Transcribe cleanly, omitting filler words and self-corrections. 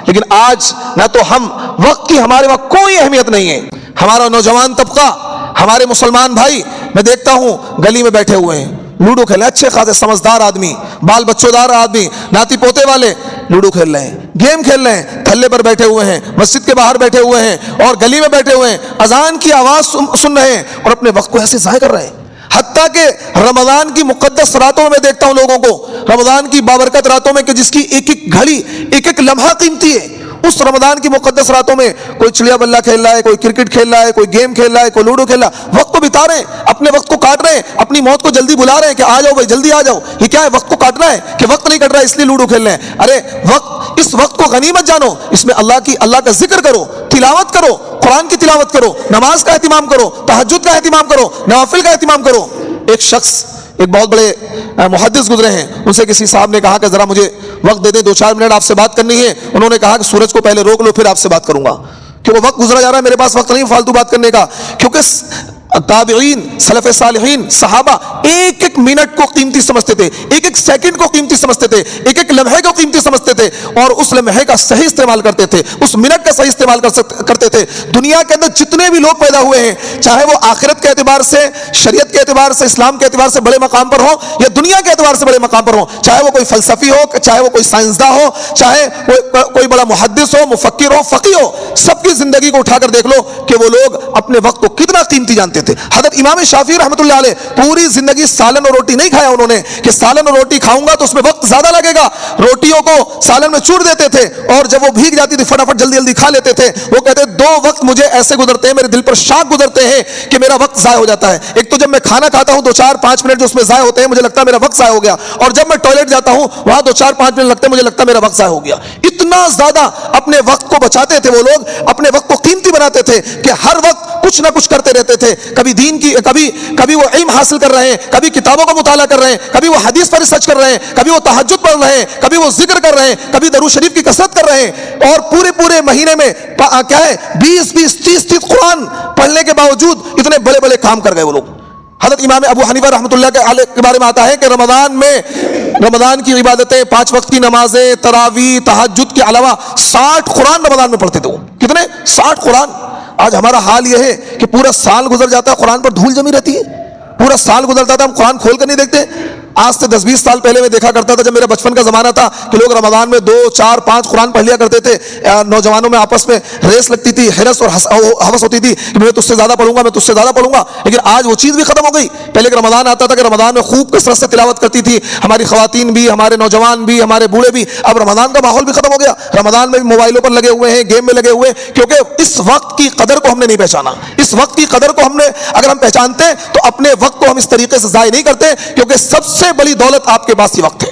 لیکن آج نہ تو ہم وقت کی ہمارے وقت کوئی اہمیت نہیں ہے. ہمارا نوجوان طبقہ، ہمارے مسلمان بھائی، میں دیکھتا ہوں گلی میں بیٹھے ہوئے ہیں، لوڈو کھیل رہے ہیں، اچھے خاصے سمجھدار آدمی، بال بچوں دار آدمی، ناتی پوتے والے لوڈو کھیل رہے ہیں، گیم کھیل رہے ہیں، تھلے پر بیٹھے ہوئے ہیں، مسجد کے باہر بیٹھے ہوئے ہیں اور گلی میں بیٹھے ہوئے ہیں، اذان کی آواز سن رہے ہیں اور اپنے وقت کو ایسے ضائع کر رہے ہیں. حتیٰ کہ رمضان کی مقدس راتوں میں دیکھتا ہوں لوگوں کو، رمضان کی بابرکت راتوں میں کہ جس کی ایک ایک گھڑی، ایک ایک لمحہ قیمتی ہے، اس رمضان کی مقدس راتوں میں کوئی چڑیا بلہ کھیل رہا ہے، کوئی کرکٹ کھیل رہا ہے، کوئی گیم کھیل رہا ہے، کوئی لوڈو کھیل رہا ہے، وقت کو بتا رہے ہیں، اپنے وقت کو کاٹ رہے ہیں، اپنی موت کو جلدی بلا رہے ہیں کہ آ جاؤ بھائی جلدی آ جاؤ. یہ کیا ہے؟ وقت کو کاٹنا ہے کہ وقت نہیں کٹ رہا ہے اس لیے لوڈو کھیل رہے ہیں. ارے وقت، اس وقت کو غنیمت جانو، اس میں اللہ کا ذکر کرو، تلاوت کرو، قرآن کی تلاوت کرو، نماز کا اہتمام کرو، تہجد کا اہتمام کرو، نوافل کا اہتمام کرو. ایک شخص، ایک بہت بڑے محدث گزرے ہیں، ان سے کسی صاحب نے کہا کہ ذرا مجھے وقت دے دیں، 2-4 منٹ آپ سے بات کرنی ہے. انہوں نے کہا کہ سورج کو پہلے روک لو پھر آپ سے بات کروں گا، کہ وہ وقت گزرا جا رہا ہے، میرے پاس وقت نہیں فالتو بات کرنے کا. کیونکہ تابعین، سلف صالحین، صحابہ ایک ایک منٹ کو قیمتی سمجھتے تھے، ایک ایک سیکنڈ کو قیمتی سمجھتے تھے، ایک ایک لمحے کو قیمتی سمجھتے تھے اور اس لمحے کا صحیح استعمال کرتے تھے، اس منٹ کا صحیح استعمال کرتے تھے. دنیا کے اندر جتنے بھی لوگ پیدا ہوئے ہیں، چاہے وہ آخرت کے اعتبار سے، شریعت کے اعتبار سے، اسلام کے اعتبار سے بڑے مقام پر ہوں یا دنیا کے اعتبار سے بڑے مقام پر ہوں، چاہے وہ کوئی فلسفی ہو، چاہے وہ کوئی سائنسداں ہو، چاہے کوئی بڑا محدث ہو، مفکر ہو، فقیہ ہو، سب کی زندگی کو اٹھا کر دیکھ لو کہ وہ لوگ اپنے وقت کو کتنا قیمتی جانتے تھے. حضرت امام شافعی رحمۃ اللہ علیہ پوری زندگی سالن اور روٹی نہیں کھایا انہوں نے کہ سالن اور روٹی کھاؤں گا تو اس میں وقت زیادہ لگے گا. روٹیوں کو سالن میں چور دیتے تھے اور جب وہ بھیگ جاتی تھی فٹافٹ جلدی جلدی کھا لیتے تھے. وہ کہتے 2 وقت مجھے ایسے گزرتے ہیں، میرے دل پر شاک گزرتے ہیں کہ میرا وقت ضائع ہو جاتا ہے. ایک تو جب میں کھانا کھاتا ہوں 2-4-5 منٹ جو اس میں ضائع ہوتے ہیں مجھے لگتا ہے میرا وقت ضائع ہو گیا، اور جب میں ٹوائلٹ جاتا ہوں وہاں 2-4-5 منٹ لگتے ہیں مجھے لگتا ہے میرا وقت ضائع ہو گیا. اتنا زیادہ اپنے وقت کو بچاتے تھے وہ لوگ، اپنے وقت کو قیمتی بناتے تھے کہ ہر وقت کچھ نہ کچھ کرتے رہتے تھے. کبھی دین کی، کبھی وہ علم حاصل کر رہے ہیں، کبھی کتابوں کا مطالعہ کر رہے ہیں، کبھی وہ حدیث پر ریسرچ کر رہے ہیں، کبھی وہ تہجد پڑھ رہے ہیں، کبھی وہ ذکر کر رہے ہیں، کبھی درود شریف کی کثرت کر رہے ہیں. اور پورے مہینے میں کیا ہے 20-30 قرآن پڑھنے کے باوجود اتنے بڑے بڑے کام کر گئے وہ لوگ. حضرت امام ابو حنیفہ رحمۃ اللہ کے بارے میں آتا ہے کہ رمضان کی عبادتیں، 5 وقت کی نمازیں، تراویح، تہجد کے علاوہ 60 قرآن رمضان میں پڑھتے تھے. وہ کتنے؟ 60 قرآن. آج ہمارا حال یہ ہے کہ پورا سال گزر جاتا ہے قرآن پر دھول جمی رہتی ہے، پورا سال گزرتا تھا ہم قرآن کھول کر نہیں دیکھتے. آج سے 10-20 سال پہلے میں دیکھا کرتا تھا، جب میرا بچپن کا زمانہ تھا، کہ لوگ رمضان میں 2-4-5 قرآن پڑھ لیا کرتے تھے. نوجوانوں میں آپس میں ریس لگتی تھی، حرص اور ہوس ہوتی تھی کہ میں تجھ سے زیادہ پڑھوں گا، میں تجھ سے زیادہ پڑھوں گا. لیکن آج وہ چیز بھی ختم ہو گئی. پہلے کہ رمضان آتا تھا کہ رمضان میں خوب کثرت سے تلاوت کرتی تھی ہماری خواتین بھی، ہمارے نوجوان بھی، ہمارے بوڑھے بھی. اب رمضان کا ماحول بھی ختم ہو گیا، رمضان میں بھی موبائلوں پر لگے ہوئے ہیں، گیم میں لگے ہوئے ہیں، کیونکہ اس وقت کی قدر کو ہم نے نہیں پہچانا. اس وقت کی قدر کو اگر ہم پہچانتے تو اپنے وقت کو ہم اس طریقے سے ضائع نہیں کرتے، کیونکہ سب سے بڑی دولت آپ کے پاس ہی وقت ہے.